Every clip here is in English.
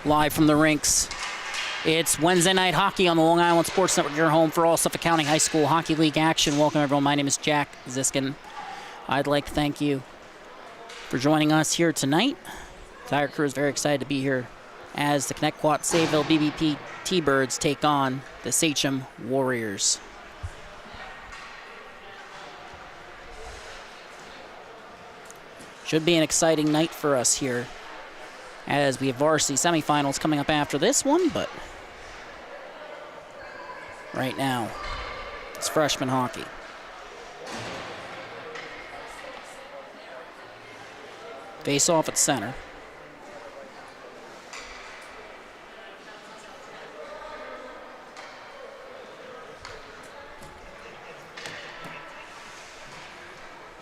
Live from the rinks. It's Wednesday night hockey on the Long Island Sports Network, your home for all Suffolk County High School Hockey League action. Welcome, everyone. My name is Jack Ziskin. I'd like to thank you for joining us here tonight. The Tiger Crew is very excited to be here as the Connetquot Sayville BBP T-Birds take on the Sachem Warriors. Should be an exciting night for us here, as we have varsity semifinals coming up after this one, but right now it's freshman hockey. Face off at center.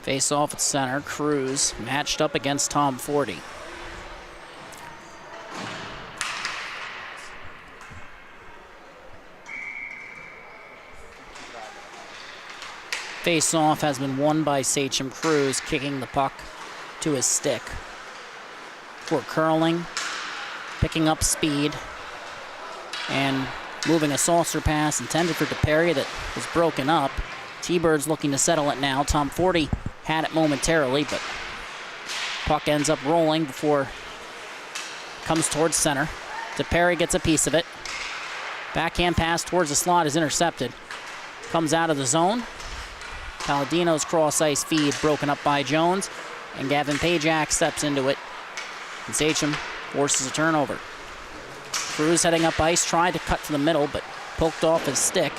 Face off at center. Cruz matched up against Tom Forty. Face-off has been won by Sachem. Cruz kicking the puck to his stick. For curling, picking up speed, and moving a saucer pass intended for DePerry that was broken up. T-Birds looking to settle it now. Tom Forty had it momentarily, but puck ends up rolling before it comes towards center. DePerry gets a piece of it. Backhand pass towards the slot is intercepted. Comes out of the zone. Palladino's cross-ice feed broken up by Jones, and Gavin Pajak steps into it, and Sachem forces a turnover. Cruz heading up ice, tried to cut to the middle, but poked off his stick.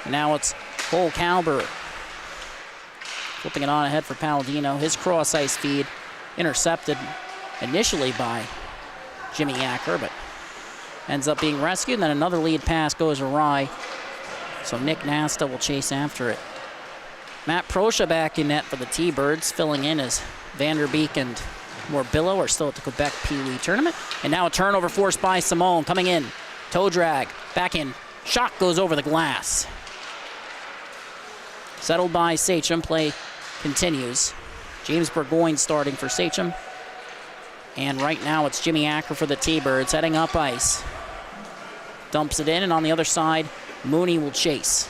And now it's Cole Calber flipping it on ahead for Palladino. His cross-ice feed intercepted initially by Jimmy Acker, but ends up being rescued, and then another lead pass goes awry. So Nick Nasta will chase after it. Matt Proscia back in net for the T-Birds, filling in as Vanderbeek and Morbillo are still at the Quebec Pee Wee tournament. And now a turnover forced by Simone. Coming in, toe drag, back in, shot goes over the glass. Settled by Sachem, play continues. James Burgoyne starting for Sachem. And right now it's Jimmy Acker for the T-Birds, heading up ice. Dumps it in, and on the other side, Mooney will chase.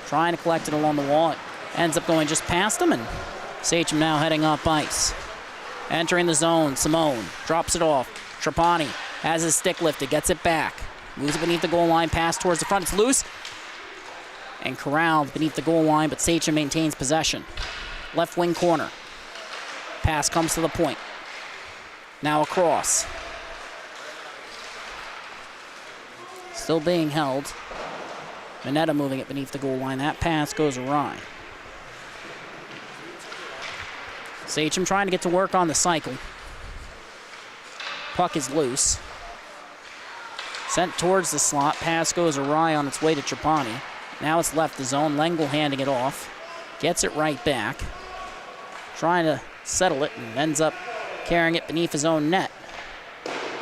Trying to collect it along the wall. It ends up going just past him, and Sachem now heading up ice. Entering the zone, Simone drops it off. Trapani has his stick lifted, gets it back. Moves it beneath the goal line, pass towards the front. It's loose and corralled beneath the goal line, but Sachem maintains possession. Left wing corner. Pass comes to the point. Now across. Still being held. Mineta moving it beneath the goal line. That pass goes awry. Sachem trying to get to work on the cycle. Puck is loose. Sent towards the slot. Pass goes awry on its way to Trapani. Now it's left the zone. Lengel handing it off. Gets it right back. Trying to settle it and ends up carrying it beneath his own net.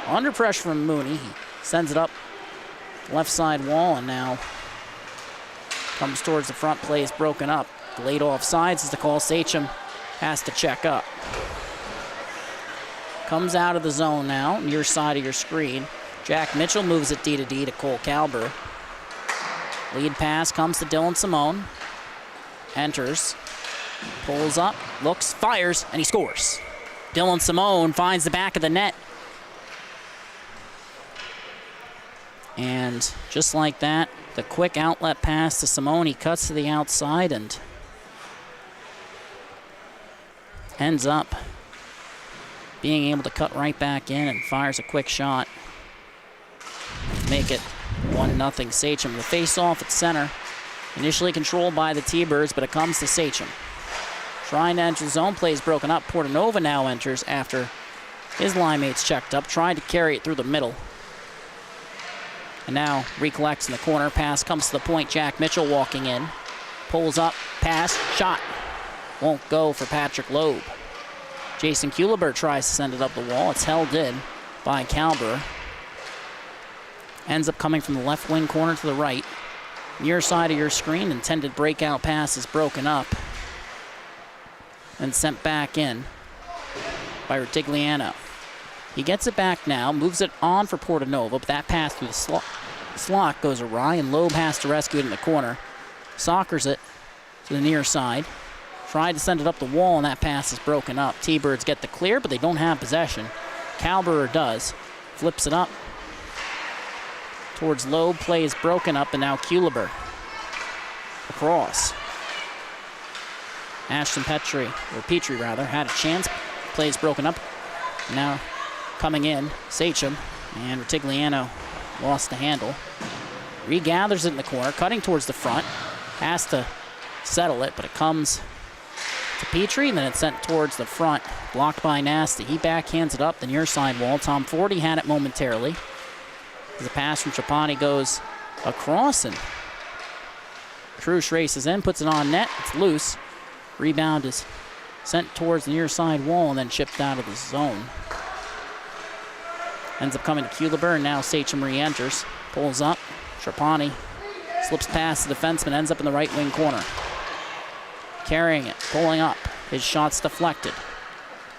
Under pressure from Mooney. He sends it up left side wall, and now comes towards the front. Play is broken up. Late offsides is the call. Sachem has to check up. Comes out of the zone now, near side of your screen. Jack Mitchell moves it D-to-D to Cole Calber. Lead pass comes to Dylan Simone. Enters. Pulls up, looks, fires, and he scores. Dylan Simone finds the back of the net. And just like that, the quick outlet pass to Simone. He cuts to the outside and ends up being able to cut right back in and fires a quick shot. Make it 1-0 Sachem. The face-off at center. Initially controlled by the T-Birds, but it comes to Sachem. Trying to enter the zone, play is broken up. Portanova now enters after his line mates checked up, trying to carry it through the middle. And now recollects in the corner. Pass comes to the point. Jack Mitchell walking in. Pulls up, pass, shot. Won't go for Patrick Loeb. Jason Kuliber tries to send it up the wall. It's held in by Calber. Ends up coming from the left wing corner to the right. Near side of your screen, intended breakout pass is broken up and sent back in by Rutigliano. He gets it back now, moves it on for Portanova, but that pass through the slot goes awry, and Loeb has to rescue it in the corner. Sockers it to the near side. Tried to send it up the wall, and that pass is broken up. T-Birds get the clear, but they don't have possession. Kalberer does. Flips it up towards Loeb. Play is broken up, and now Kuliber across. Ashton Petrie had a chance. Play is broken up. Now coming in, Sachem, and Rutigliano lost the handle. Regathers it in the corner, cutting towards the front. Has to settle it, but it comes to Petrie, and then it's sent towards the front. Blocked by Nasty. He backhands it up the near side wall. Tom Forty had it momentarily. The pass from Trapani goes across, and Krush races in, puts it on net. It's loose. Rebound is sent towards the near side wall and then chipped out of the zone. Ends up coming to Kuliber, and now Sachem re-enters. Pulls up. Trapani slips past the defenseman, ends up in the right wing corner. Carrying it, pulling up. His shot's deflected.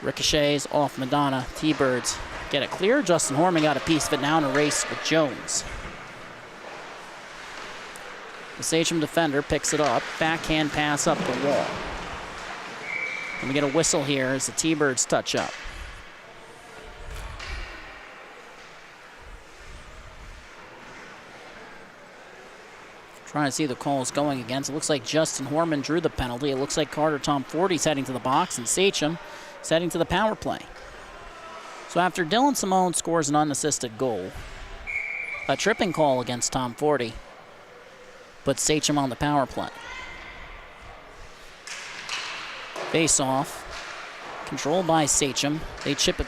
Ricochets off Madonna. T-Birds get it clear. Justin Horman got a piece of it now in a race with Jones. The Sachem defender picks it up. Backhand pass up the wall. And we get a whistle here as the T-Birds touch up. Trying to see the calls going against. It looks like Justin Horman drew the penalty. It looks like Carter Tom Forty's heading to the box, and Sachem is heading to the power play. So after Dylan Simone scores an unassisted goal, a tripping call against Tom Forty puts Sachem on the power play. Face off, controlled by Sachem. They chip it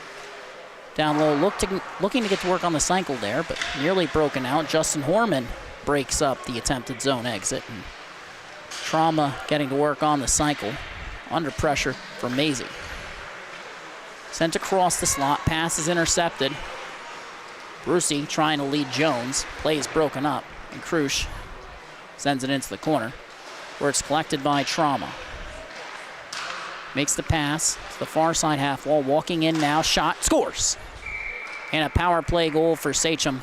down low, looking to get to work on the cycle there, but nearly broken out. Justin Horman breaks up the attempted zone exit, and Trauma getting to work on the cycle under pressure from Maisie. Sent across the slot, pass is intercepted. Brucey trying to lead Jones, play is broken up, and Krush sends it into the corner, where it's collected by Trauma. Makes the pass to the far side half wall, walking in now, shot, scores! And a power play goal for Sachem.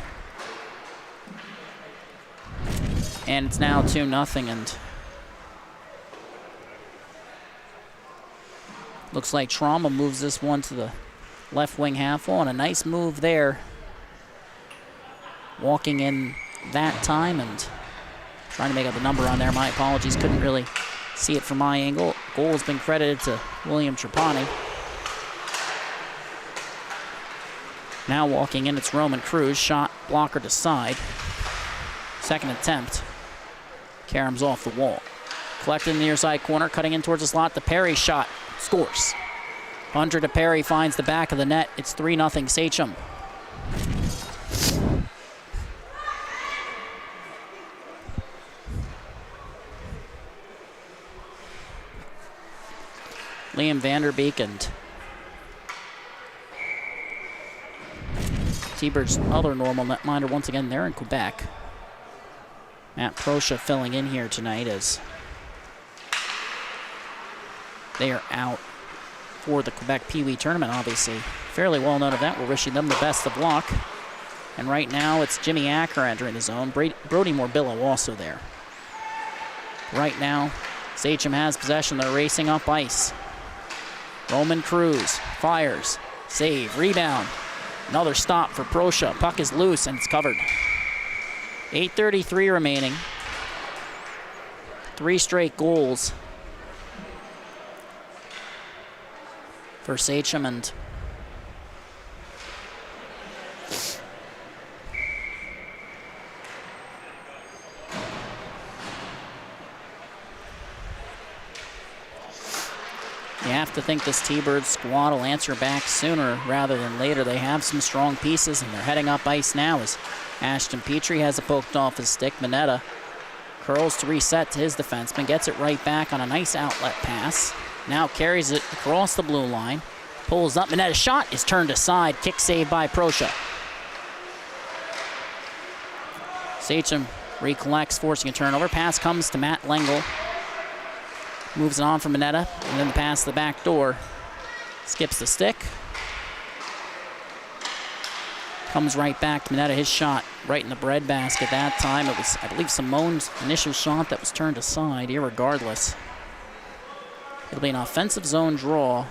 And it's now 2-0, and looks like Trauma moves this one to the left wing half wall, and a nice move there. Walking in that time and trying to make up the number on there. My apologies, couldn't really see it from my angle. Goal has been credited to William Trapani. Now walking in, it's Roman Cruz. Shot blocker to side. Second attempt. Karam's off the wall. Collected in the near side corner, cutting in towards the slot. The Perry shot scores. Hunter to Perry finds the back of the net. It's 3-0 Sachem. Liam Vanderbeek and T-Bird's other normal netminder once again there in Quebec. Matt Proscia filling in here tonight as they are out for the Quebec Pee Wee tournament, obviously. Fairly well-known event. We're wishing them the best of luck. And right now it's Jimmy Acker entering the zone. Brody Morbillo also there. Right now, Sachem has possession. They're racing up ice. Roman Cruz fires. Save. Rebound. Another stop for Proscia. Puck is loose and it's covered. 8:33 remaining. 3 straight goals for Sachem, and you have to think this T-Bird squad will answer back sooner rather than later. They have some strong pieces, and they're heading up ice now as Ashton Petrie has it poked off his stick. Mineta curls to reset to his defenseman, gets it right back on a nice outlet pass. Now carries it across the blue line, pulls up. Mineta's shot is turned aside. Kick saved by Proscia. Sachem recollects, forcing a turnover. Pass comes to Matt Lengel. Moves it on from Mineta, and then the pass to the back door. Skips the stick. Comes right back to Mineta. His shot right in the breadbasket that time. It was, I believe, Simone's initial shot that was turned aside. Irregardless, it'll be an offensive zone draw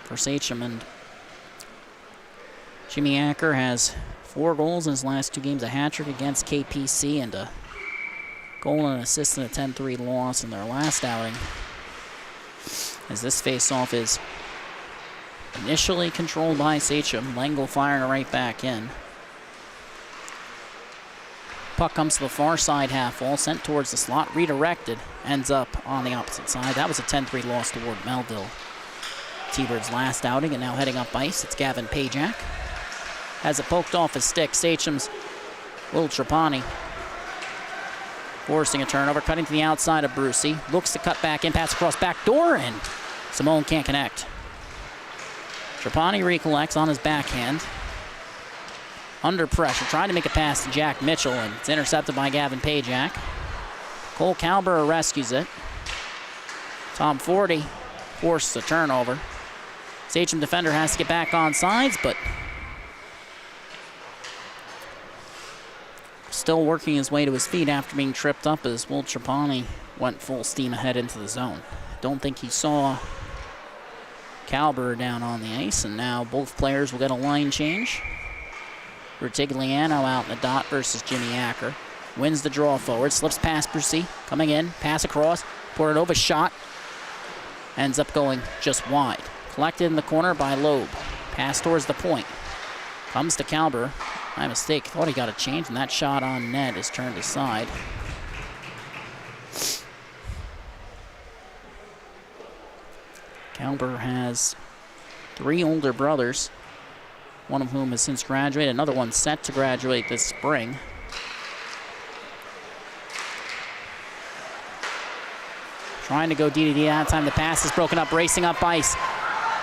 for Sachem. And Jimmy Acker has 4 goals in his last 2 games, a hat-trick against KPC and a goal and an assist in a 10-3 loss in their last outing. As this face-off is initially controlled by Sachem. Lengel firing it right back in. Puck comes to the far side half wall, sent towards the slot, redirected, ends up on the opposite side. That was a 10-3 loss toward Melville. T-Birds' last outing, and now heading up ice, it's Gavin Pajak. Has it poked off his stick. Sachem's Will Trapani forcing a turnover, cutting to the outside of Brucey. Looks to cut back in, pass across back door, and Simone can't connect. Trapani recollects on his backhand. Under pressure, trying to make a pass to Jack Mitchell, and it's intercepted by Gavin Pajak. Cole Calber rescues it. Tom Forty forces a turnover. Sachem defender has to get back on sides, but still working his way to his feet after being tripped up as Will Trapani went full steam ahead into the zone. Don't think he saw Calber down on the ice, and now both players will get a line change. Rutigliano out in the dot versus Jimmy Acker. Wins the draw forward, slips past Brucey, coming in, pass across, Portadova shot, ends up going just wide. Collected in the corner by Loeb. Pass towards the point. Comes to Calber. My mistake, thought he got a change, and that shot on net is turned aside. Calber has 3 older brothers, one of whom has since graduated, another one set to graduate this spring. Trying to go D-to-D that time. The pass is broken up, racing up ice.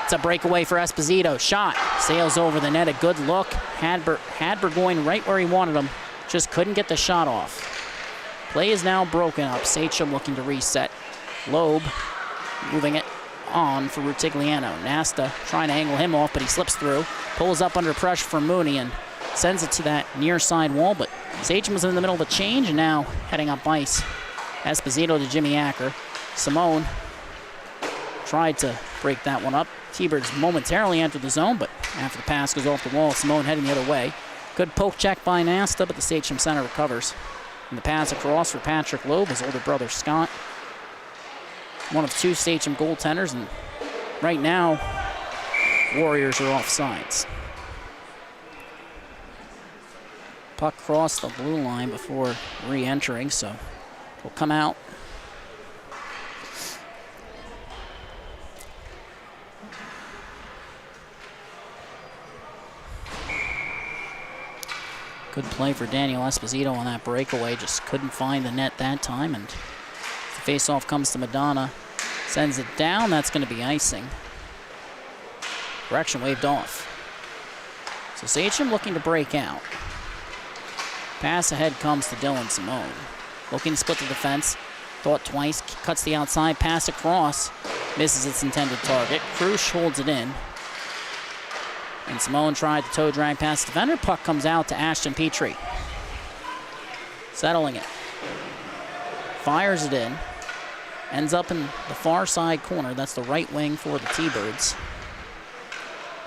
It's a breakaway for Esposito. Shot sails over the net. A good look. Hadber going right where he wanted him. Just couldn't get the shot off. Play is now broken up. Sachem looking to reset. Loeb moving it on for Rutigliano. Nasta trying to angle him off, but he slips through. Pulls up under pressure from Mooney and sends it to that near side wall, but Sachem was in the middle of a change and now heading up ice. Esposito to Jimmy Acker. Simone tried to break that one up. T-Birds momentarily entered the zone, but after the pass goes off the wall, Simone heading the other way. Good poke check by Nasta, but the Sachem center recovers. And the pass across for Patrick Loeb, his older brother Scott. One of 2 Sachem goaltenders, and right now, Warriors are off sides. Puck crossed the blue line before re-entering, so will come out. Good play for Daniel Esposito on that breakaway. Just couldn't find the net that time. And the face-off comes to Madonna. Sends it down. That's going to be icing. Correction waved off. So Sachem looking to break out. Pass ahead comes to Dylan Simone. Looking to split the defense. Thought twice. Cuts the outside. Pass across. Misses its intended target. Krusch holds it in. And Simone tried to toe drag past the defender. Puck comes out to Ashton Petrie. Settling it. Fires it in. Ends up in the far side corner. That's the right wing for the T-Birds.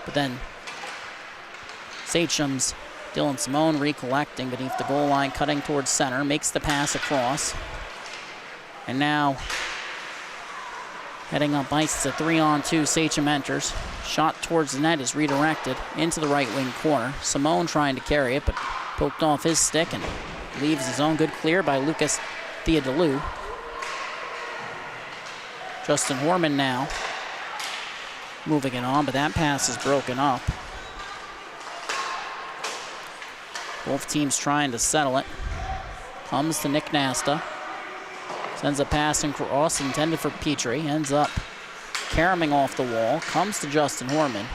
But then Sachem's Dylan Simone recollecting beneath the goal line, cutting towards center. Makes the pass across. And now heading up ice, it's a 3-on-2. Sachem enters. Shot towards the net is redirected into the right wing corner. Simone trying to carry it, but poked off his stick and leaves his own. Good clear by Lucas Theodolou. Justin Horman now moving it on, but that pass is broken up. Both teams trying to settle it. Comes to Nick Nasta. Sends a pass and cross intended for Petrie. Ends up caroming off the wall. Comes to Justin Horman.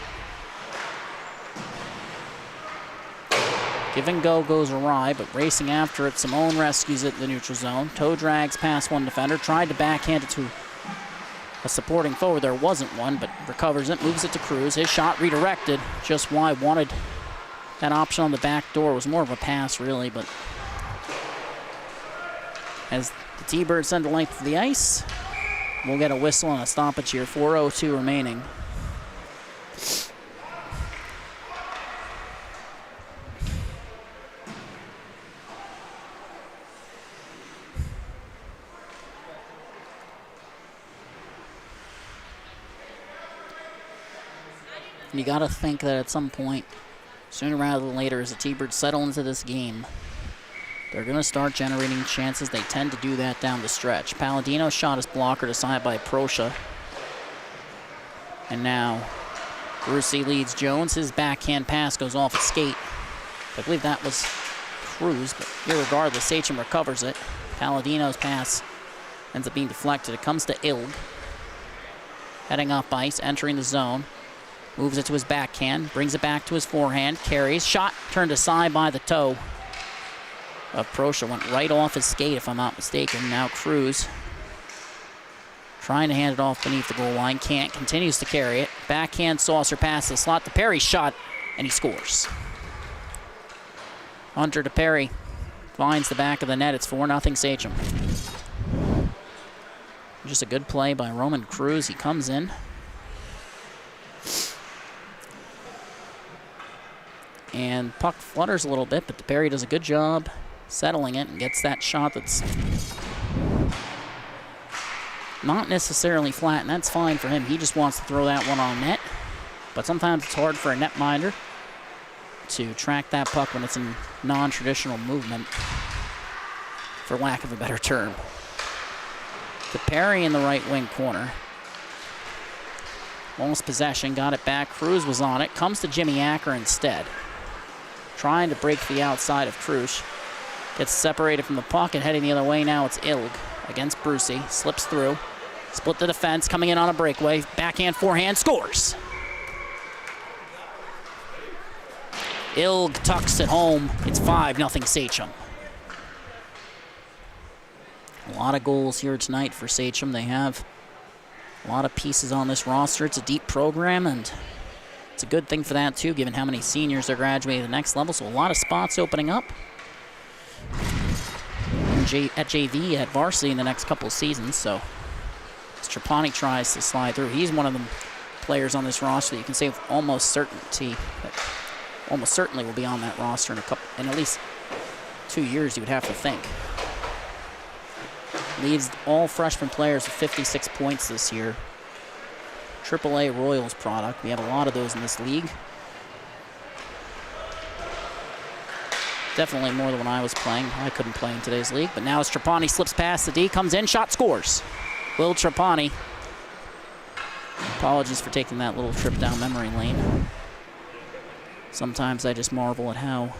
Give and go goes awry, but racing after it, Simone rescues it in the neutral zone. Toe drags past one defender. Tried to backhand it to a supporting forward. There wasn't one, but recovers it, moves it to Cruz. His shot redirected, just wide. Wanted that option on the back door. It was more of a pass, really, but as the T-Birds send the length of the ice, we'll get a whistle and a stoppage here. 4:02 remaining. You got to think that at some point, sooner rather than later, as the T-Birds settle into this game, they're going to start generating chances. They tend to do that down the stretch. Palladino's shot is blocker decided by Proscia. And now Brucey leads Jones. His backhand pass goes off its skate. I believe that was Cruz, but irregardless, Sachem recovers it. Palladino's pass ends up being deflected. It comes to Ilg. Heading up ice, entering the zone. Moves it to his backhand, brings it back to his forehand, carries. Shot turned aside by the toe of Proscia. Went right off his skate, if I'm not mistaken. Now Cruz trying to hand it off beneath the goal line. Can't. Continues to carry it. Backhand saucer pass to the slot to Perry. Shot, and he scores. Hunter to Perry. Finds the back of the net. It's 4-0 Sachem. Just a good play by Roman Cruz. He comes in. And puck flutters a little bit, but Perry does a good job settling it and gets that shot that's not necessarily flat, and that's fine for him. He just wants to throw that one on net. But sometimes it's hard for a netminder to track that puck when it's in non-traditional movement, for lack of a better term. To Perry in the right wing corner. Lost possession, got it back. Cruz was on it. Comes to Jimmy Acker instead. Trying to break the outside of Cruz. Gets separated from the puck and heading the other way. Now it's Ilg against Brucey. Slips through. Split the defense, coming in on a breakaway. Backhand, forehand, scores. Ilg tucks it home. It's 5-0 Sachem. A lot of goals here tonight for Sachem. They have a lot of pieces on this roster. It's a deep program, and it's a good thing for that, too, given how many seniors are graduating to the next level. So a lot of spots opening up at JV, at varsity in the next couple of seasons. So as Trapani tries to slide through, he's one of the players on this roster that you can say with almost certainty that almost certainly will be on that roster in at least 2 years, you would have to think. Leads all freshman players with 56 points this year. AAA Royals product. We have a lot of those in this league. Definitely more than when I was playing. I couldn't play in today's league. But now as Trapani slips past the D, comes in, shot, scores. Will Trapani. Apologies for taking that little trip down memory lane. Sometimes I just marvel at how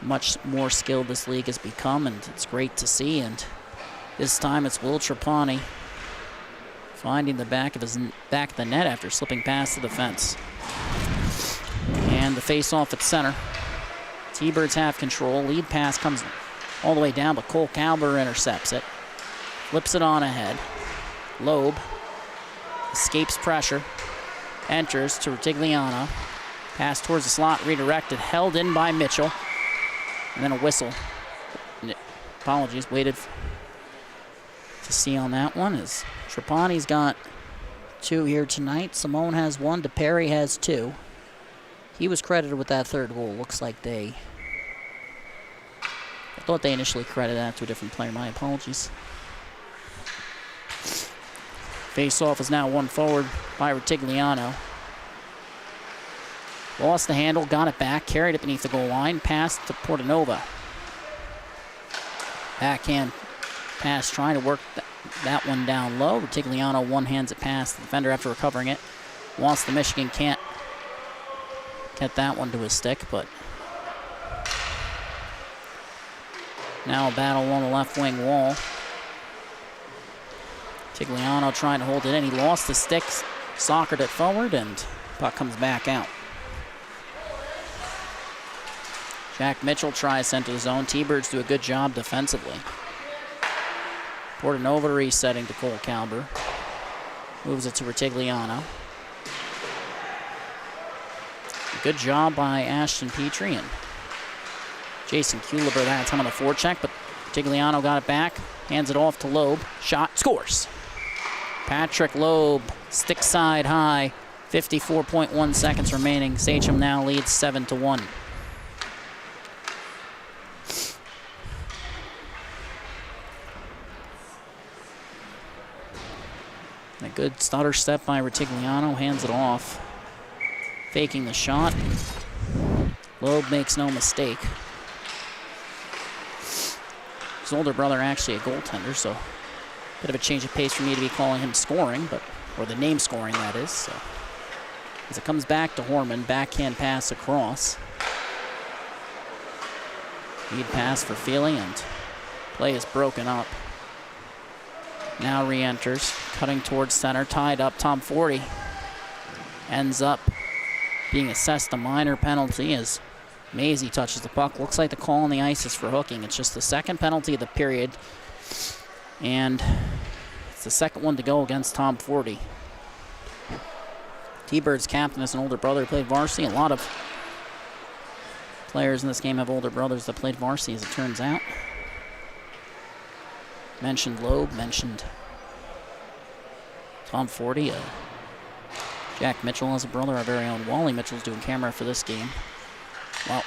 much more skilled this league has become, and it's great to see. And this time it's Will Trapani finding the back of the net after slipping past the defense. And the face-off at center. T-Birds have control. Lead pass comes all the way down, but Cole Calber intercepts it. Flips it on ahead. Loeb escapes pressure. Enters to Rutigliano. Pass towards the slot, redirected, held in by Mitchell. And then a whistle. Apologies, waited to see on that one, as Trapani's got 2 here tonight. Simone has 1. DePerry has 2. He was credited with that third goal. Looks like I thought they initially credited that to a different player. My apologies. Face-off is now won forward by Rutigliano. Lost the handle, got it back, carried it beneath the goal line, passed to Portanova. Backhand pass, trying to work that one down low. Rutigliano one-hands it past the defender after recovering it. Wants the Michigan, can't get that one to his stick, but now a battle on the left wing wall. Rutigliano trying to hold it in. He lost the sticks, soccered it forward, and puck comes back out. Jack Mitchell tries to enter the zone. T-Birds do a good job defensively. Portanova resetting to Cole Calber. Moves it to Retigliano. Good job by Ashton Petrie and Jason Kuliber that time on the forecheck, but Retigliano got it back, hands it off to Loeb. Shot, scores. Patrick Loeb, stick side high, 54.1 seconds remaining. Sachem now leads 7-1. A good stutter step by Retigliano, hands it off. Faking the shot. Loeb makes no mistake. His older brother actually a goaltender, so a bit of a change of pace for me to be calling him scoring, or the name scoring, that is. So as it comes back to Horman, backhand pass across. Lead pass for Feely, and play is broken up. Now re-enters, cutting towards center, tied up. Tom Forty ends up being assessed a minor penalty as Maisie touches the puck. Looks like the call on the ice is for hooking. It's just the second penalty of the period, and it's the second one to go against Tom Forty. T-Bird's captain is an older brother who played varsity. A lot of players in this game have older brothers that played varsity, as it turns out. Mentioned Loeb, mentioned Tom Forty. Jack Mitchell has a brother, our very own Wally Mitchell's doing camera for this game. Well,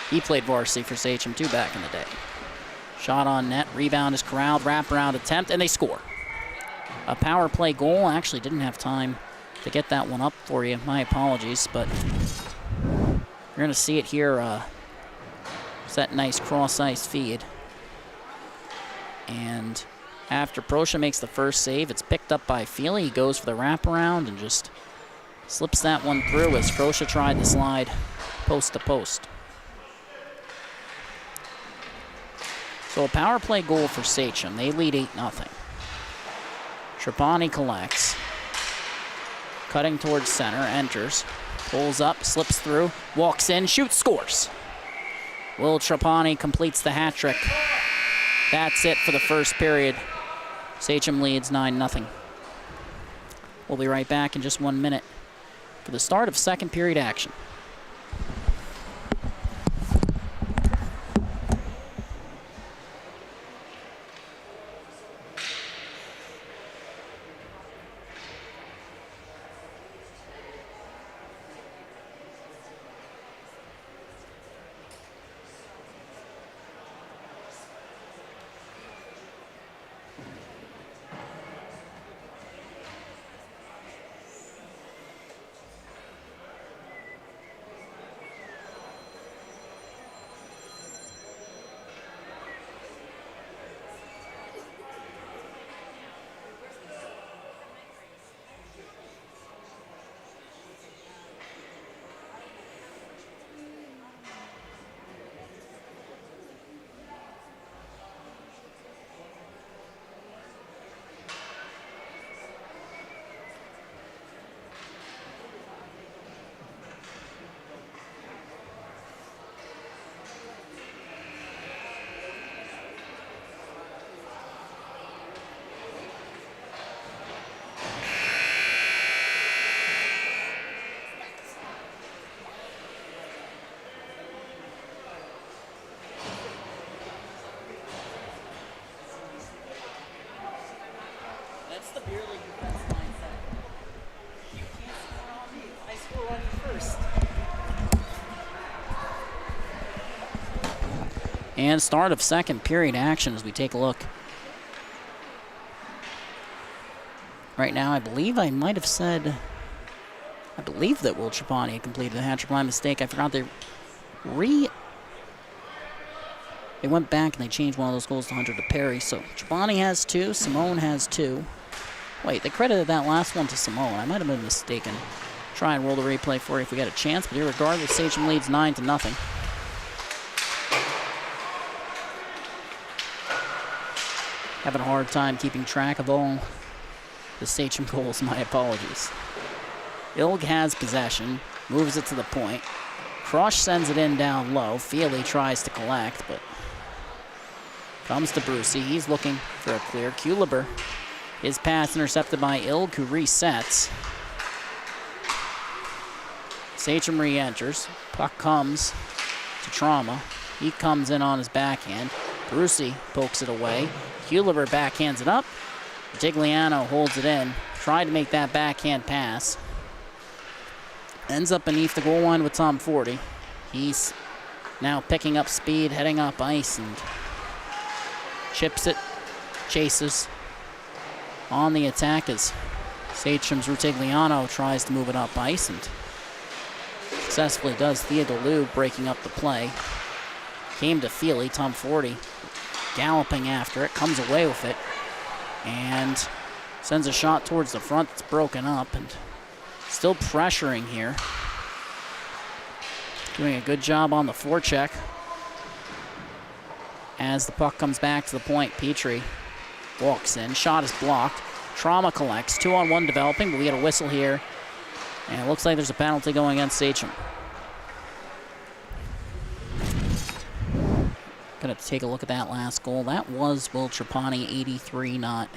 he played varsity for Sachem too back in the day. Shot on net, rebound is corralled, wraparound attempt, and they score. A power play goal. Actually didn't have time to get that one up for you. My apologies, but you're going to see it here. It's that nice cross-ice feed. And after Proscia makes the first save, it's picked up by Feely. He goes for the wraparound and just slips that one through as Proscia tried to slide post to post. So a power play goal for Sachem. They lead 8-0. Trapani collects. Cutting towards center, enters. Pulls up, slips through, walks in, shoots, scores. Will Trapani completes the hat trick. That's it for the first period. Sachem leads 9-0. We'll be right back in just 1 minute for the start of second period action. And start of second period action as we take a look. Right now, I believe I might have said, I believe that Will Trapani had completed the hat trick. My mistake, I forgot they went back and they changed one of those goals to Hunter to Perry. So Trapani has 2, Simone has 2. Wait, they credited that last one to Simone. I might have been mistaken. Try and roll the replay for you if we get a chance, but irregardless, Sachem leads 9-0. Having a hard time keeping track of all the Sachem goals, my apologies. Ilg has possession, moves it to the point. Crush sends it in down low. Feely tries to collect, but comes to Brucey. He's looking for a clear. Kuliber His pass intercepted by Ilg, who resets. Sachem re-enters. Puck comes to Trauma. He comes in on his backhand. Brucey pokes it away. Huliver backhands it up. Gigliano holds it in. Tried to make that backhand pass. Ends up beneath the goal line with Tom Forty. He's now picking up speed, heading up ice, and chips it, chases on the attack as Sachem's Rutigliano tries to move it up ice and successfully does. Theodore Lou breaking up the play. Came to Feely. Tom Forty galloping after it, comes away with it, and sends a shot towards the front that's broken up, and still pressuring here. Doing a good job on the forecheck. As the puck comes back to the point, Petrie walks in. Shot is blocked. Trauma collects. 2-on-1 developing, but we get a whistle here. And it looks like there's a penalty going against Sachem. Gonna take a look at that last goal. That was Will Trapani, 83, not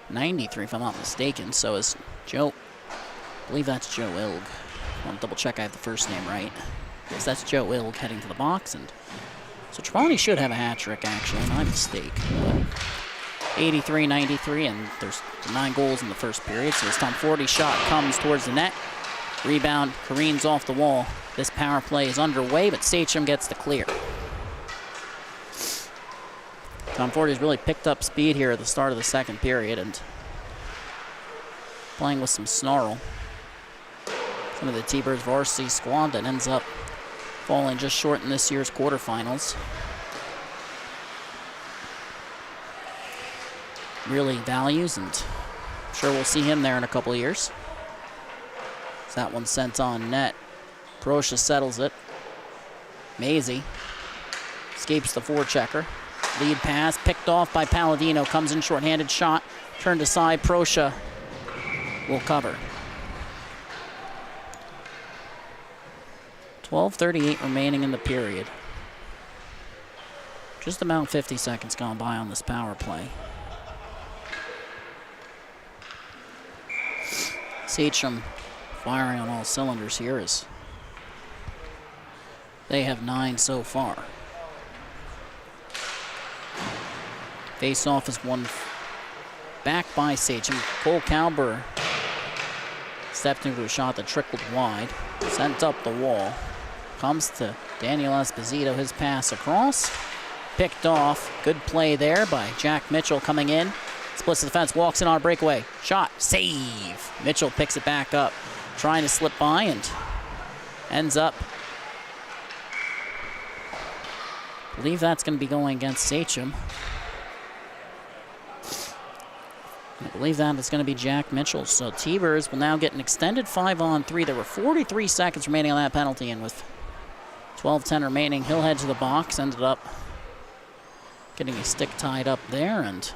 93, if I'm not mistaken. So is Joe, I believe that's Joe Ilg. I want to double check I have the first name right. Yes, that's Joe Ilg heading to the box. And so Trapani should have a hat trick, actually, my mistake. 83-93, and there's 9 goals in the first period. So this Tom Forty shot comes towards the net. Rebound careens off the wall. This power play is underway, but Sachem gets the clear. Tom Forty's really picked up speed here at the start of the second period and playing with some snarl. Some of the T-Birds varsity squad that ends up falling just short in this year's quarterfinals. Really values, and I'm sure we'll see him there in a couple of years. That one's sent on net. Proscia settles it. Maisie escapes the forechecker. Lead pass picked off by Palladino. Comes in shorthanded shot. Turned aside. Proscia will cover. 12:38 remaining in the period. Just about 50 seconds gone by on this power play. Sachem firing on all cylinders here as they have 9 so far. Face-off is won back by Sachem. Cole Calber stepped into a shot that trickled wide. Sent up the wall. Comes to Daniel Esposito. His pass across. Picked off. Good play there by Jack Mitchell coming in. Splits the fence. Walks in on a breakaway. Shot. Save. Mitchell picks it back up. Trying to slip by and ends up. I believe that's going to be going against Sachem. I believe that is going to be Jack Mitchell. So T-Birds will now get an extended 5-on-3. There were 43 seconds remaining on that penalty, and with 12:10 remaining, he'll head to the box. Ended up getting a stick tied up there, and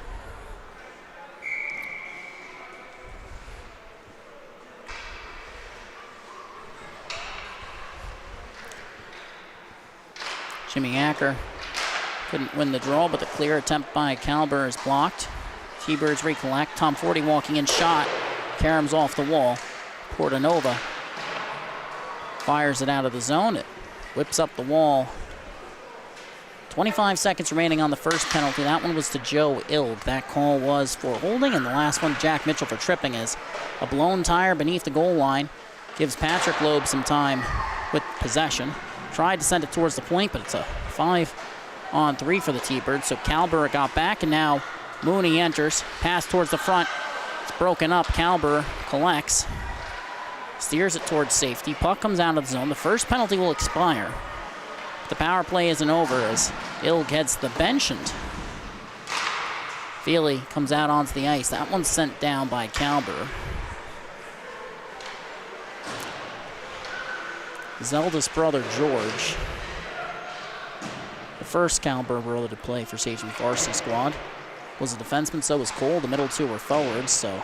Jimmy Acker couldn't win the draw, but the clear attempt by Calber is blocked. T-Birds recollect. Tom Forty walking in, shot. Karam's off the wall. Portanova fires it out of the zone. It whips up the wall. 25 seconds remaining on the first penalty. That one was to Joe Ilg. That call was for holding, and the last one, Jack Mitchell, for tripping, is a blown tire beneath the goal line. Gives Patrick Loeb some time with possession. Tried to send it towards the point, but it's a 5-on-3 for the T-Birds. So Calber got back, and now Mooney enters. Pass towards the front. It's broken up. Calber collects. Steers it towards safety. Puck comes out of the zone. The first penalty will expire. The power play isn't over as Ilg heads to the bench, and Feely comes out onto the ice. That one's sent down by Calber. His eldest brother, George, the first Calber brother to play for Sachem varsity squad, was a defenseman. So was Cole. The middle two were forwards, so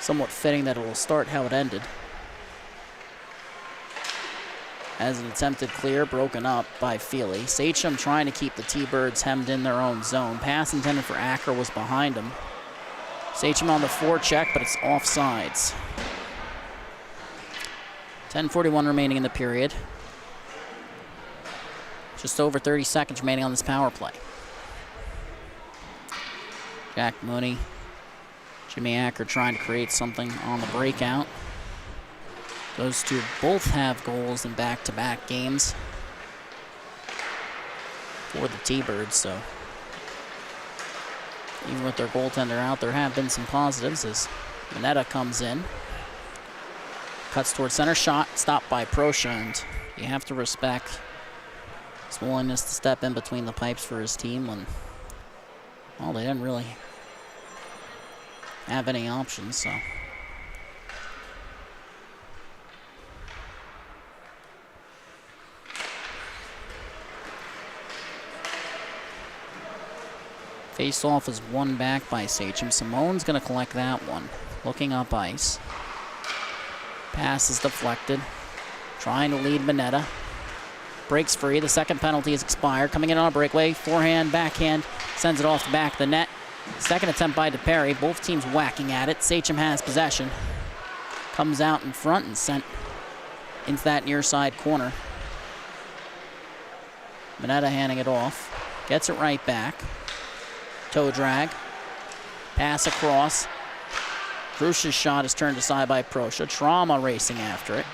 somewhat fitting that it will start how it ended. as an attempted clear, broken up by Feely. Sachem trying to keep the T-Birds hemmed in their own zone. Pass intended for Acker was behind him. Sachem on the forecheck, but it's offsides. 10:41 remaining in the period. Just over 30 seconds remaining on this power play. Jack Mooney, Jimmy Acker trying to create something on the breakout. Those two both have goals in back-to-back games for the T-Birds, so even with their goaltender out, there have been some positives as Mineta comes in. Cuts towards center, shot stopped by Prosha, and you have to respect his willingness to step in between the pipes for his team when, well, they didn't really have any options, so. Face-off is won back by Sachem. Simone's going to collect that one. Looking up ice. Pass is deflected. Trying to lead Mineta. Breaks free. The second penalty is expired. Coming in on a breakaway. Forehand, backhand. Sends it off the back of the net. Second attempt by DePerry. Both teams whacking at it. Sachem has possession. Comes out in front and sent into that near side corner. Mineta handing it off. Gets it right back. Toe drag. Pass across. Krush's shot is turned aside by Prosha. Trauma racing after it.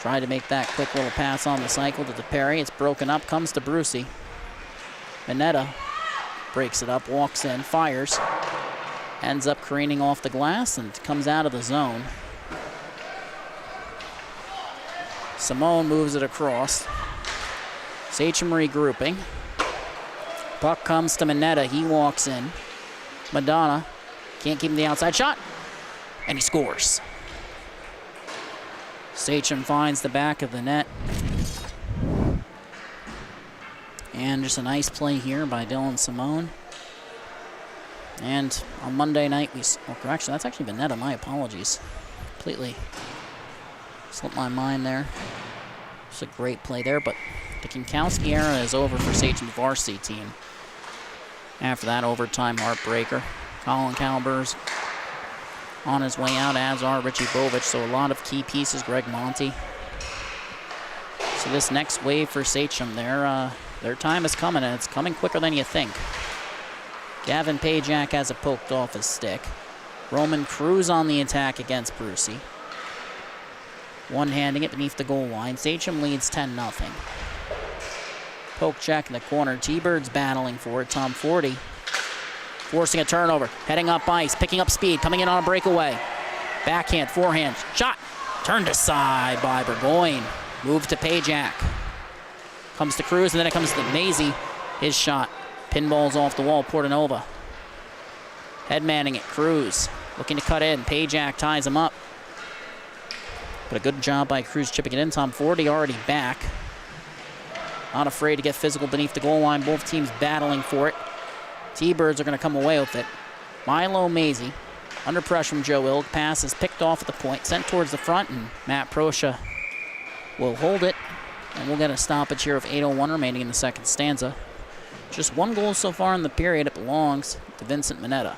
Tried to make that quick little pass on the cycle to DePerry. It's broken up, comes to Brucey. Mineta breaks it up, walks in, fires. Ends up careening off the glass and comes out of the zone. Simone moves it across. Sachem regrouping. Puck comes to Mineta. He walks in. Madonna can't keep him the outside shot. And he scores. Sachem finds the back of the net. And just a nice play here by Dylan Simone. And on Monday night, correction, that's actually Mineta. My apologies. Completely slipped my mind there. It's a great play there, but the Kinkowski era is over for Sachem's varsity team. After that overtime heartbreaker, Colin Caliber's on his way out, as are Richie Bovich, so a lot of key pieces, Greg Monty. So this next wave for Sachem, their time is coming, and it's coming quicker than you think. Gavin Pajak has it poked off his stick. Roman Cruz on the attack against Brucey. One-handing it beneath the goal line. Sachem leads 10-0. Poke check in the corner. T-Birds battling for it. Tom Forty forcing a turnover. Heading up ice. Picking up speed. Coming in on a breakaway. Backhand. Forehand. Shot. Turned aside by Burgoyne. Move to Pajak. Comes to Cruz, and then it comes to Maisie. His shot. Pinballs off the wall. Portanova. Headmanning it. Cruz. Looking to cut in. Pajak ties him up. But a good job by Cruz chipping it in. Tom Forty already back. Not afraid to get physical beneath the goal line. Both teams battling for it. T-Birds are going to come away with it. Milo Maisie, under pressure from Joe Ilg. Pass is picked off at the point, sent towards the front, and Matt Prosha will hold it. And we'll get a stoppage here of 8:01 remaining in the second stanza. Just one goal so far in the period. It belongs to Vincent Mineta.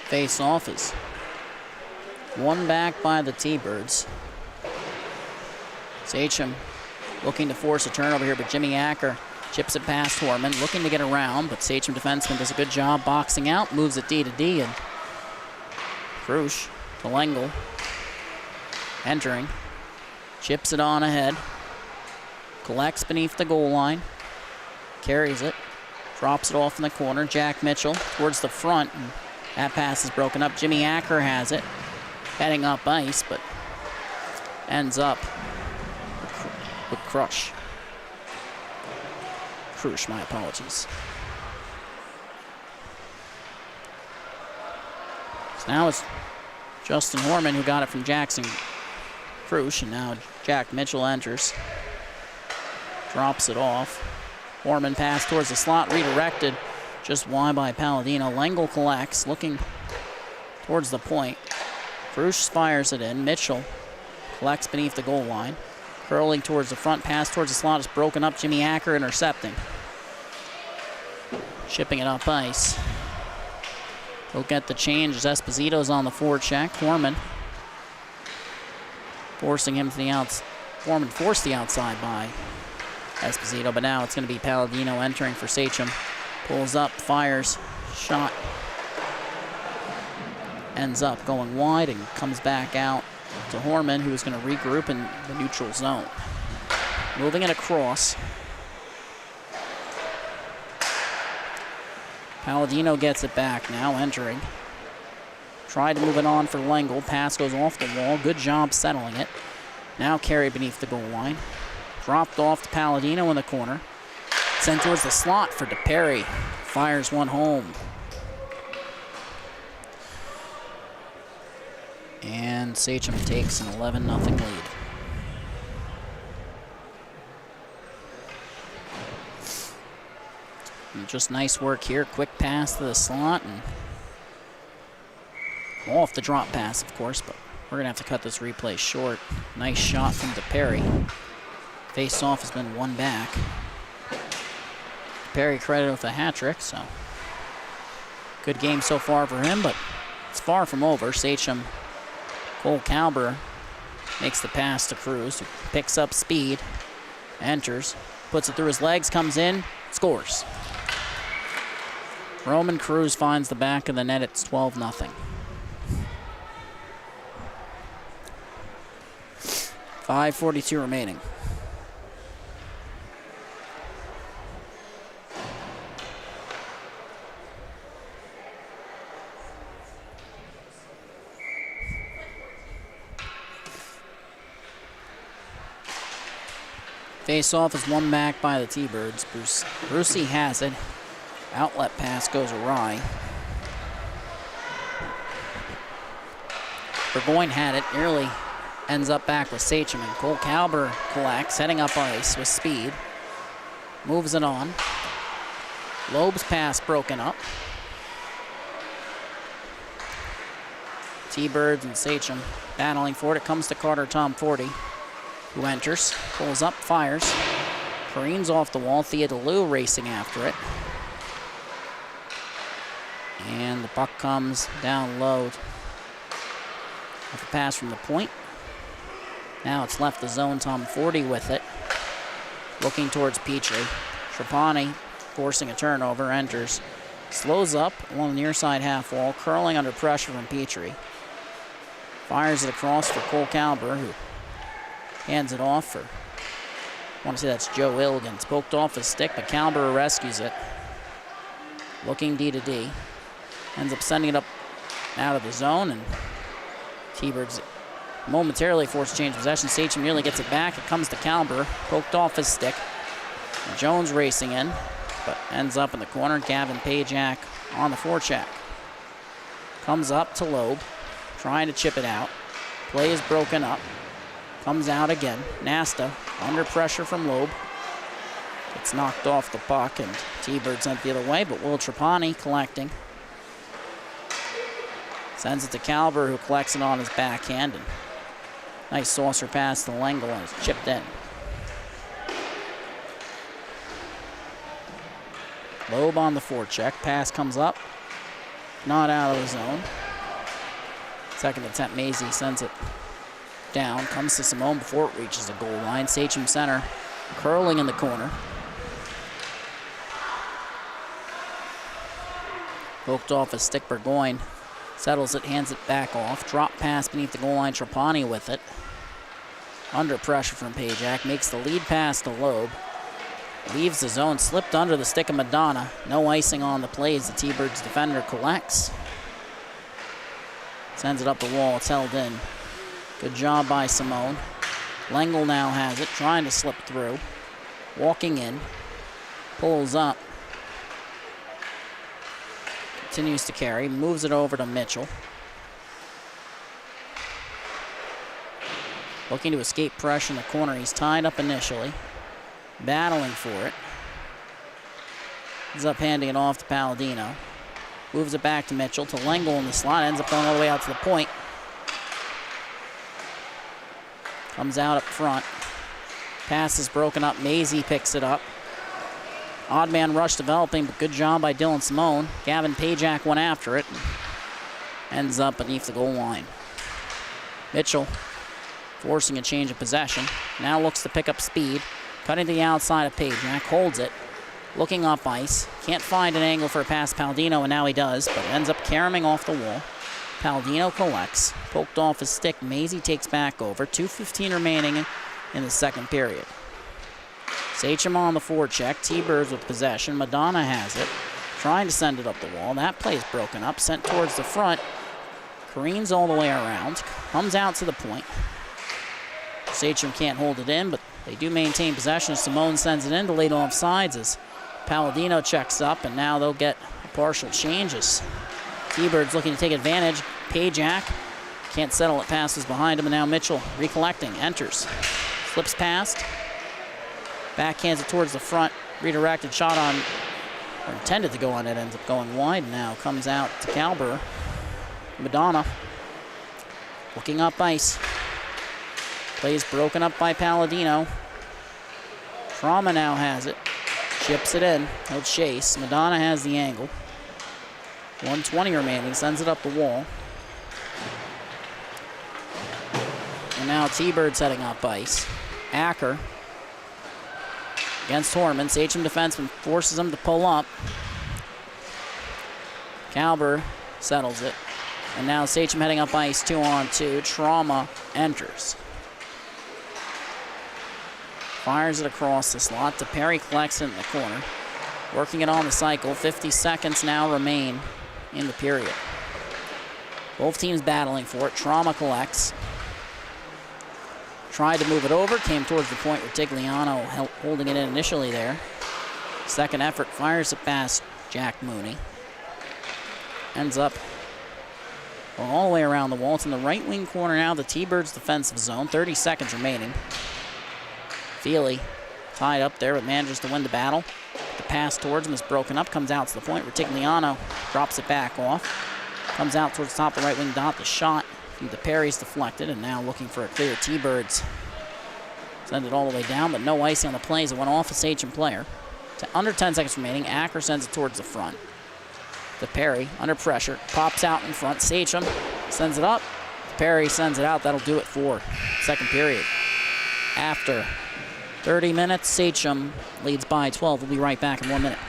Face-off is won back by the T-Birds. Sachem looking to force a turnover here, but Jimmy Acker chips it past Horman, looking to get around, but Sachem defenseman does a good job boxing out, moves it D to D, and Krush to Lengel, entering, chips it on ahead, collects beneath the goal line, carries it, drops it off in the corner. Jack Mitchell towards the front, and that pass is broken up. Jimmy Acker has it, heading up ice, but ends up with Krush, my apologies. So now it's Justin Horman, who got it from Jackson Crush, and now Jack Mitchell enters. Drops it off. Horman pass towards the slot, redirected just wide by Palladino. Lengel collects, looking towards the point. Crush fires it in. Mitchell collects beneath the goal line. Curling towards the front, pass towards the slot is broken up. Jimmy Acker intercepting. Chipping it up ice. He'll get the change as Esposito's on the forecheck. Horman forcing him to the outs. Horman forced the outside by Esposito, but now it's going to be Palladino entering for Sachem. Pulls up, fires, shot. Ends up going wide and comes back out to Horman, who is going to regroup in the neutral zone. Moving it across. Palladino gets it back now, entering. Tried to move it on for Lengel. Pass goes off the wall. Good job settling it. Now carried beneath the goal line. Dropped off to Palladino in the corner. Sent towards the slot for DePerry. Fires one home. And Sachem takes an 11-0 lead. And just nice work here. Quick pass to the slot and off the drop pass, of course, but we're going to have to cut this replay short. Nice shot from DePerry. Face-off has been won back. DePerry credited with a hat trick, so good game so far for him, but it's far from over. Sachem, Cole Calber makes the pass to Cruz, who picks up speed, enters, puts it through his legs, comes in, scores. Roman Cruz finds the back of the net. It's 12-0. 5:42 remaining. Face-off is won back by the T-Birds. Brucey has it. Outlet pass goes awry. Burgoyne had it, nearly ends up back with Sachem, and Cole Calber collects, heading up ice with speed. Moves it on. Loeb's pass broken up. T-Birds and Sachem battling for it. It comes to Carter Tom 40, who enters, pulls up, fires. Careens off the wall. Theodolou racing after it. And the puck comes down low. With a pass from the point. Now it's left the zone. Tom 40 with it. Looking towards Petrie. Trapani forcing a turnover. Enters. Slows up along the near side half wall. Curling under pressure from Petrie. Fires it across for Cole Calber, who hands it off for, I want to say that's Joe Ilgan. It's poked off his stick, but Calber rescues it. Looking D to D. Ends up sending it up out of the zone, and T-Birds momentarily forced to change possession. Sachem nearly gets it back. It comes to Calber, poked off his stick. And Jones racing in, but ends up in the corner. Gavin Pajak on the forecheck. Comes up to Loeb, trying to chip it out. Play is broken up. Comes out again. Nasta under pressure from Loeb. Gets knocked off the puck, and T-Bird sent the other way, but Will Trapani collecting. Sends it to Calber, who collects it on his backhand, and nice saucer pass to Lengel, and it's chipped in. Loeb on the forecheck. Pass comes up. Not out of the zone. Second attempt, Maisie sends it down. Comes to Simone before it reaches the goal line. Sachem center, curling in the corner. Poked off a stick. Burgoyne settles it, hands it back off. Drop pass beneath the goal line. Trapani with it. Under pressure from Pajak. Makes the lead pass to Loeb. Leaves the zone. Slipped under the stick of Madonna. No icing on the play as the T-Birds defender collects. Sends it up the wall. It's held in. Good job by Simone. Lengel now has it. Trying to slip through. Walking in. Pulls up. Continues to carry. Moves it over to Mitchell. Looking to escape pressure in the corner. He's tied up initially. Battling for it. He's up handing it off to Palladino. Moves it back to Mitchell, to L'Engle in the slot. Ends up going all the way out to the point. Comes out up front. Pass is broken up. Maisie picks it up. Odd man rush developing, but good job by Dylan Simone. Gavin Pajak went after it. Ends up beneath the goal line. Mitchell forcing a change of possession. Now looks to pick up speed. Cutting to the outside of Pajak. Holds it. Looking up ice. Can't find an angle for a pass to Palladino, and now he does, but ends up caroming off the wall. Palladino collects. Poked off his stick. Maisie takes back over. 2:15 remaining in the second period. Sachem on the forecheck. T-Birds with possession. Madonna has it. Trying to send it up the wall. That play is broken up. Sent towards the front. Careens all the way around. Comes out to the point. Sachem can't hold it in, but they do maintain possession. Simone sends it in to late offsides as Palladino checks up, and now they'll get a partial changes. T-Birds looking to take advantage. Pajak can't settle it. Passes behind him, and now Mitchell recollecting. Enters. Slips past. Backhands it towards the front. Redirected shot on, or intended to go on it, ends up going wide now. Comes out to Calber. Madonna looking up ice. Plays broken up by Palladino. Trauma now has it. Chips it in. He'll chase. Madonna has the angle. 1:20 remaining. Sends it up the wall. And now T-Bird's heading up ice. Acker against Horman. Sachem defenseman forces him to pull up. Calber settles it. And now Sachem heading up ice 2-on-2. Trauma enters. Fires it across the slot to Perry. Collects it in the corner. Working it on the cycle. 50 seconds now remain in the period. Both teams battling for it. Trauma collects. Tried to move it over. Came towards the point with Tigliano holding it in initially there. Second effort. Fires it past Jack Mooney. Ends up going all the way around the wall. It's in the right wing corner now. The T-Birds defensive zone. 30 seconds remaining. Feely tied up there, but manages to win the battle. The pass towards him is broken up, comes out to the point where Tigliano drops it back off. Comes out towards the top of the right wing dot. The shot from the Perry's deflected, and now looking for a clear. T-Birds send it all the way down, but no icing on the plays. It went off a Sachem player. Under 10 seconds remaining, Acker sends it towards the front. The Perry, under pressure, pops out in front. Sachem sends it up. Perry sends it out. That'll do it for second period. After 30 minutes, Sachem leads by 12. We'll be right back in 1 minute.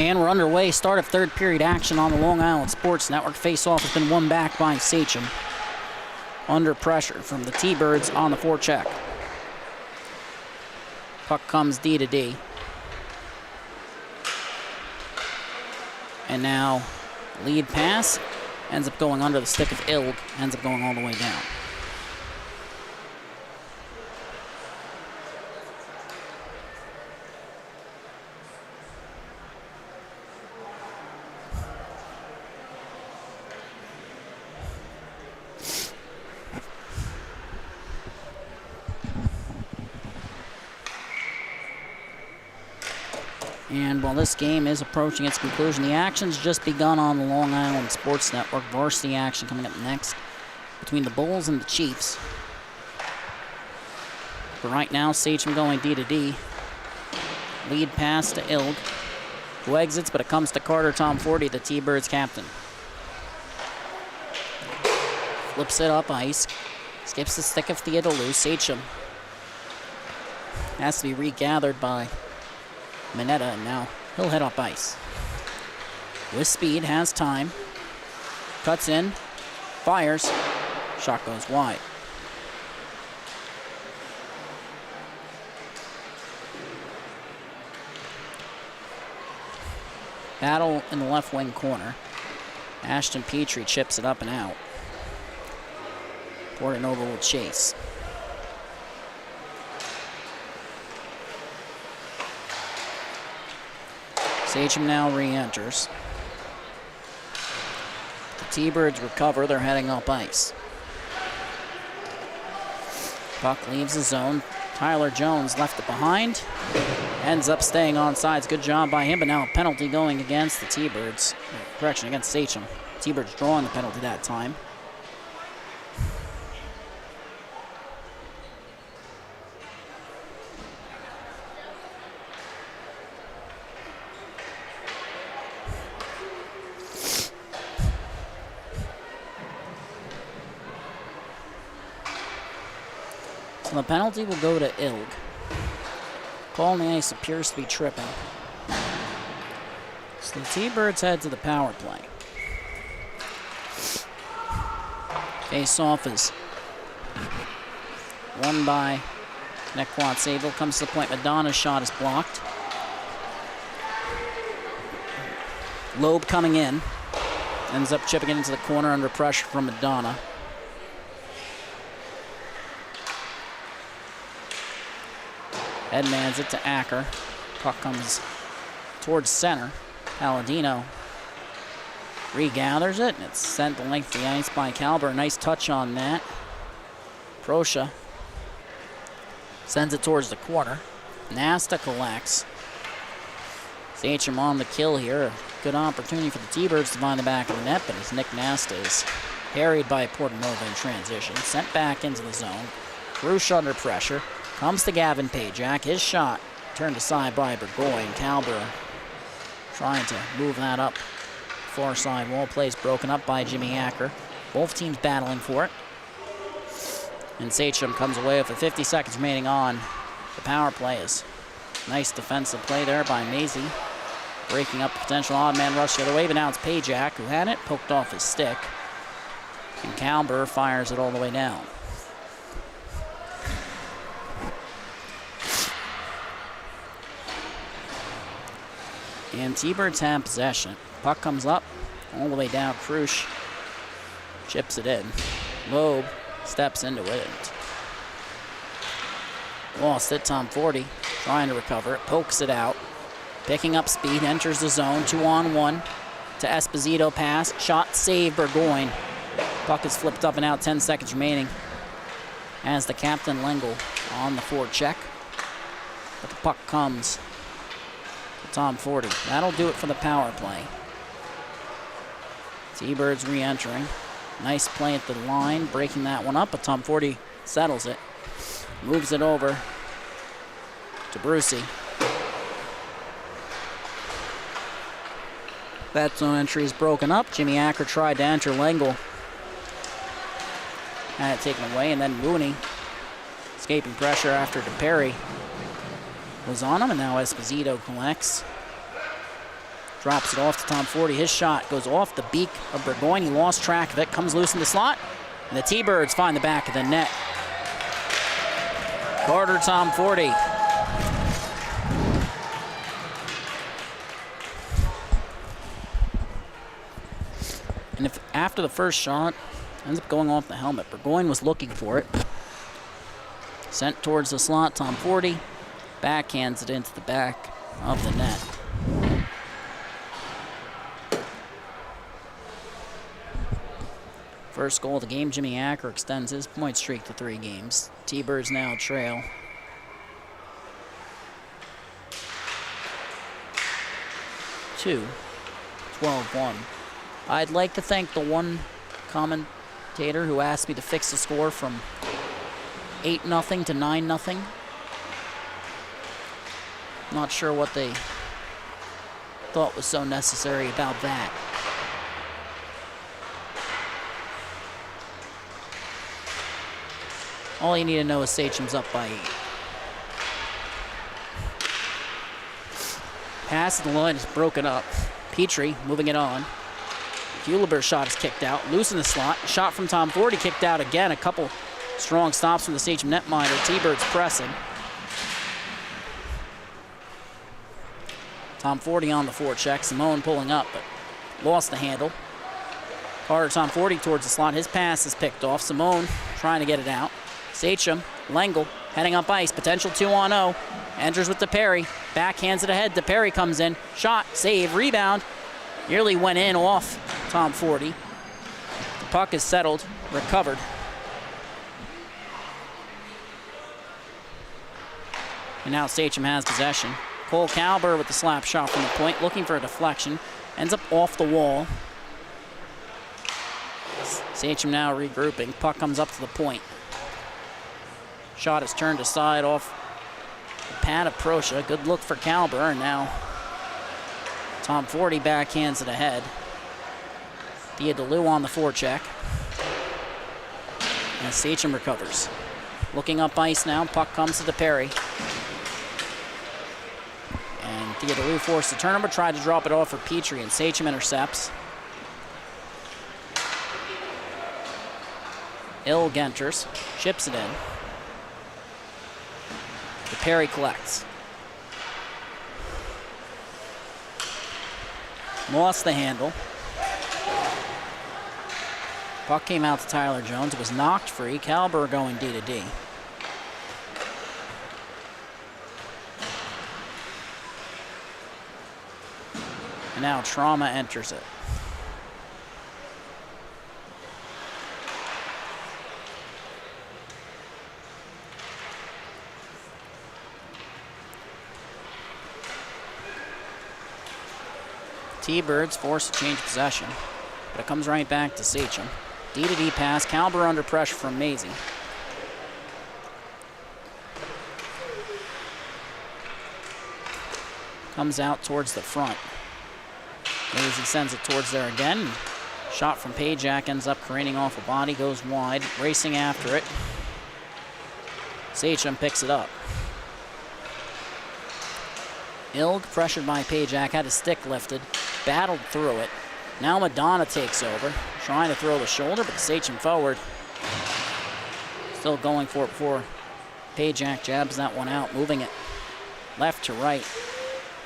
And we're underway. Start of third period action on the Long Island Sports Network. Face-off has been won back by Sachem. Under pressure from the T-Birds on the forecheck. Puck comes D to D. And now lead pass ends up going under the stick of Ilg. Ends up going all the way down. And while this game is approaching its conclusion, the action's just begun on the Long Island Sports Network. Varsity action coming up next between the Bulls and the Chiefs. But right now, Sachem going D to D. Lead pass to Ilg, who exits, but it comes to Carter Tom40, the T-Birds captain. Flips it up ice. Skips the stick of Theodolou. Sachem has to be regathered by Mineta, and now he'll head up ice. With speed, has time. Cuts in, fires. Shot goes wide. Battle in the left wing corner. Ashton Petrie chips it up and out. Portanova will chase. Sachem now re-enters. The T-Birds recover. They're heading up ice. Puck leaves the zone. Tyler Jones left it behind. Ends up staying on sides. Good job by him, but now a penalty going against the T-Birds. Correction, against Sachem. T-Birds drawing the penalty that time. So the penalty will go to Ilg. Call on the ice appears to be tripping. So the T-Birds head to the power play. Face-off is won by Connetquot. Sayville comes to the point. Madonna's shot is blocked. Loeb coming in. Ends up chipping it into the corner under pressure from Madonna. Headmans it to Acker. Puck comes towards center. Palladino regathers it, and it's sent the length of the ice by Calber. Nice touch on that. Proscia sends it towards the corner. Nasta collects. Sachem on the kill here. A good opportunity for the T-Birds to find the back of the net, but as Nick Nasta is harried by Portanova in transition, sent back into the zone. Krush under pressure. Comes to Gavin Pajak. His shot turned aside by Burgoyne. Calber trying to move that up. Far side wall plays broken up by Jimmy Acker. Both teams battling for it. And Sachem comes away with 50 seconds remaining on the power play. Is nice defensive play there by Maisie. Breaking up the potential odd man rush the other way, but now it's Pajak who had it, poked off his stick. And Calber fires it all the way down. And T-Birds have possession. Puck comes up, all the way down. Krush chips it in. Loeb steps into it. Lost it. Tom40 trying to recover it. Pokes it out. Picking up speed. Enters the zone. 2-on-1 to Esposito. Pass. Shot. Save. Burgoyne. Puck is flipped up and out. 10 seconds remaining. As the captain Lengel on the forecheck. But the puck comes to Tom40. That'll do it for the power play. T-Birds re-entering. Nice play at the line, breaking that one up, but Tom40 settles it. Moves it over to Brucey. That zone entry is broken up. Jimmy Acker tried to enter. Lengel had it taken away, and then Mooney escaping pressure after DePerry was on him, and now Esposito collects. Drops it off to Tom Forty. His shot goes off the beak of Burgoyne. He lost track of it, comes loose in the slot, and the T-Birds find the back of the net. Carter, Tom Forty. And if after the first shot ends up going off the helmet, Burgoyne was looking for it. Sent towards the slot, Tom Forty backhands it into the back of the net. First goal of the game, Jimmy Acker extends his point streak to 3 games. T-Birds now trail. Two, 12-1. I'd like to thank the one commentator who asked me to fix the score from 8-0 to 9-0. Not sure what they thought was so necessary about that. All you need to know is Sachem's up by 8. Pass to the line is broken up. Petrie moving it on. Huleber's shot is kicked out. Loose in the slot. Shot from Tom Forty kicked out again. A couple strong stops from the Sachem netminder. T-Birds pressing. Tom Forty on the forecheck. Simone pulling up, but lost the handle. Carter, Tom Forty towards the slot. His pass is picked off. Simone trying to get it out. Sachem, Lengel heading up ice. Potential 2-on-0. Enters with DePerry. Backhands it ahead. DePerry comes in. Shot, save, rebound. Nearly went in off Tom Forty. The puck is settled, recovered. And now Sachem has possession. Cole Kalber with the slap shot from the point, looking for a deflection. Ends up off the wall. Sachem now regrouping. Puck comes up to the point. Shot is turned aside off the pad of Proscia. Good look for Kalber, and now Tom Forty backhands it ahead. Theodolou on the forecheck. And Sachem recovers. Looking up ice now. Puck comes to DePerry. And Theodolou forced the turnover. Tried to drop it off for Petrie, and Sachem intercepts. Ilg enters. Chips it in. DePerry collects. Lost the handle. Puck came out to Tyler Jones. It was knocked free. Kalber going D to D. And now Trauma enters it. T-Birds forced to change possession, but it comes right back to Sachem. D to D pass. Kalber under pressure from Maisie. Comes out towards the front. Maisie sends it towards there again. Shot from Pajak ends up careening off a body, goes wide, racing after it. Sachem picks it up. Ilg, pressured by Pajak, had his stick lifted, battled through it. Now Madonna takes over, trying to throw the shoulder, but the Sachem forward still going for it before Pajak jabs that one out, moving it left to right.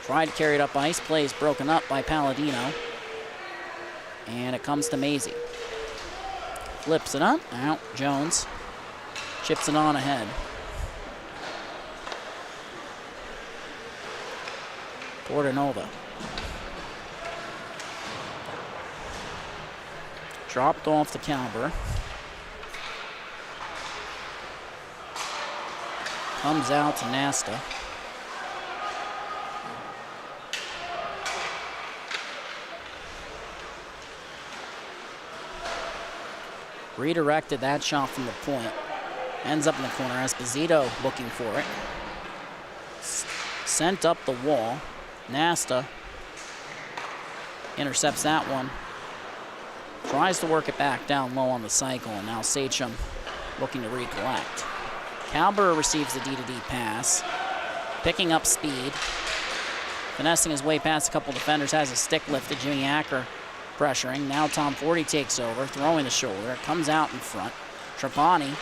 Tried to carry it up ice, play is broken up by Palladino. And it comes to Maisie. Flips it up, out, Jones. Chips it on ahead. Portanova. Dropped off to Kalber. Comes out to Nasta. Redirected that shot from the point. Ends up in the corner. Esposito looking for it. Sent up the wall. Nasta intercepts that one. Tries to work it back down low on the cycle, and now Sachem looking to recollect. Kalber receives the D-to-D pass, picking up speed. finessing his way past a couple defenders, has a stick lifted. Jimmy Acker pressuring. Now Tom Forty takes over, throwing the shoulder. It comes out in front. Trapani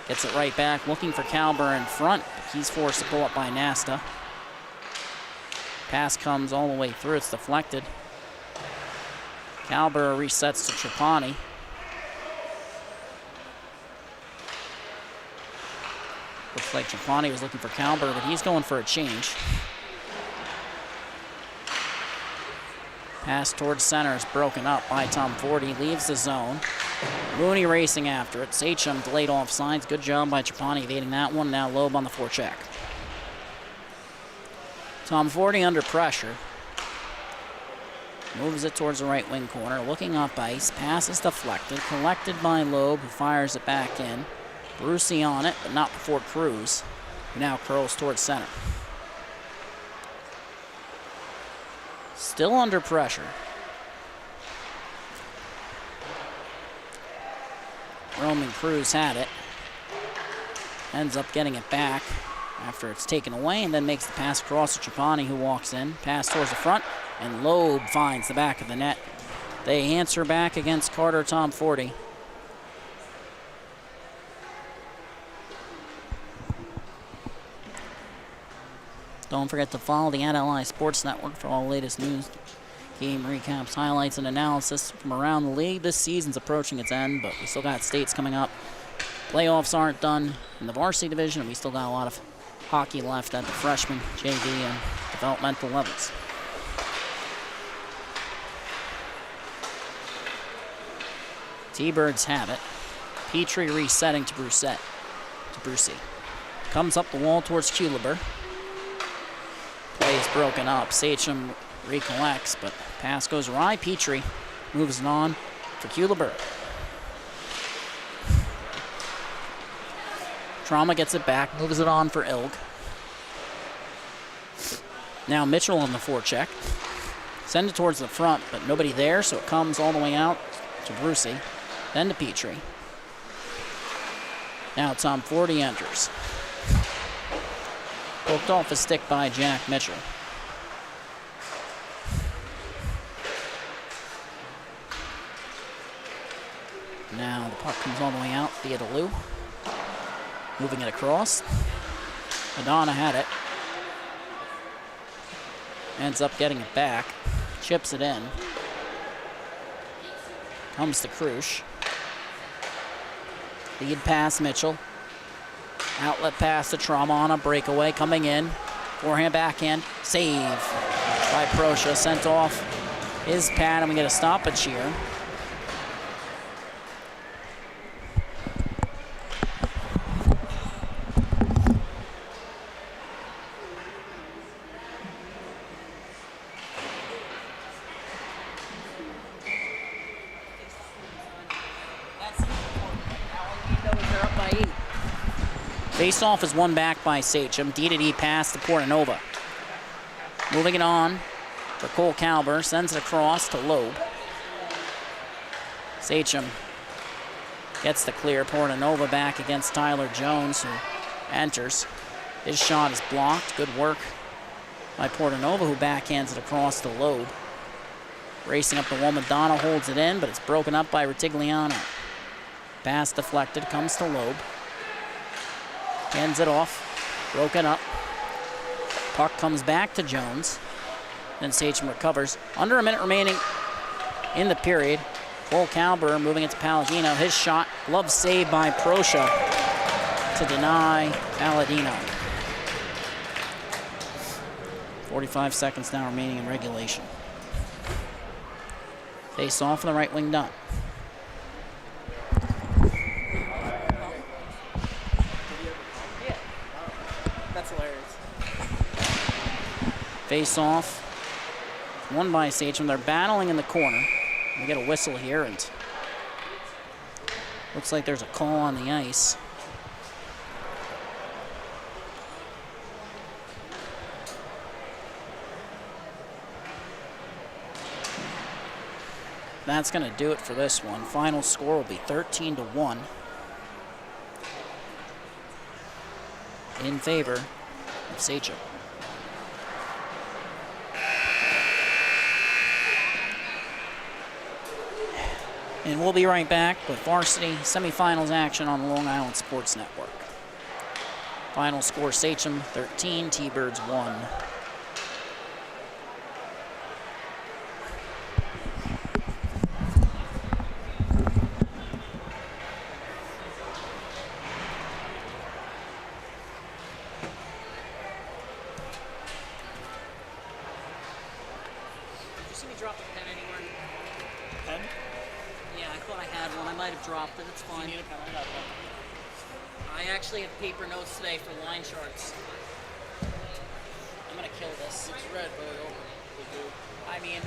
gets it right back, looking for Calber in front. But he's forced to pull up by Nasta. Pass comes all the way through. It's deflected. Calber resets to Trapani. Looks like Trapani was looking for Calber, but he's going for a change. Pass towards center is broken up by Tom Forty. Leaves the zone. Mooney racing after it. Sachem delayed offsides. Good job by Trapani evading that one. Now Loeb on the forecheck. Tom Forty under pressure. Moves it towards the right wing corner. Looking up ice. Pass is deflected. Collected by Loeb, who fires it back in. Brucey on it, but not before Cruz, who now curls towards center. Still under pressure. Roman Cruz had it. Ends up getting it back after it's taken away, and then makes the pass across to Trapani, who walks in. Pass towards the front, and Loeb finds the back of the net. They answer back against Carter Tom Forty. Don't forget to follow the NLI Sports Network for all the latest news, game recaps, highlights, and analysis from around the league. This season's approaching its end, but we still got states coming up. Playoffs aren't done in the varsity division, and we still got a lot of hockey left at the freshman, JV, and developmental levels. T-Birds have it. Petrie resetting to Brucey. Comes up the wall towards Kuliber. Play is broken up. Sachem recollects, but pass goes awry. Petrie moves it on for Kuliber. Trauma gets it back, moves it on for Ilg. Now Mitchell on the forecheck. Send it towards the front, but nobody there, so it comes all the way out to Brucey, then to Petrie. Now Tom Forty enters. Poked off a stick by Jack Mitchell. Now the puck comes all the way out via DeLu. Moving it across. Madonna had it. Ends up getting it back. Chips it in. Comes to Krush. Lead pass Mitchell. Outlet pass to Trauma on a breakaway. Coming in. Forehand, backhand. Save by Proscia. Sent off his pad, and we get a stoppage here. Face-off is won back by Sachem. D-to-D pass to Portanova. Moving it on for Cole Calber. Sends it across to Loeb. Sachem gets the clear. Portanova back against Tyler Jones, who enters. His shot is blocked. Good work by Portanova, who backhands it across to Loeb. Racing up the wall. Madonna holds it in, but it's broken up by Retigliano. Pass deflected. Comes to Loeb. Hands it off, broken up. Puck comes back to Jones. Then Sachem recovers. Under a minute remaining in the period. Cole Calber moving it to Palladino. His shot, glove save by Proscia to deny Palladino. 45 seconds now remaining in regulation. Face off on the right wing done. Face off, won by Sachem. They're battling in the corner. We get a whistle here, and looks like there's a call on the ice. That's going to do it for this one. Final score will be 13-1 in favor of Sachem. And we'll be right back with varsity semifinals action on the Long Island Sports Network. Final score, Sachem 13, T-Birds 1. Drop a pen anywhere? Pen? Yeah, I thought I had one. I might have dropped it. It's fine. You need a pen? I got one. I actually have paper notes today for line charts. I'm gonna kill this. It's red, but I mean,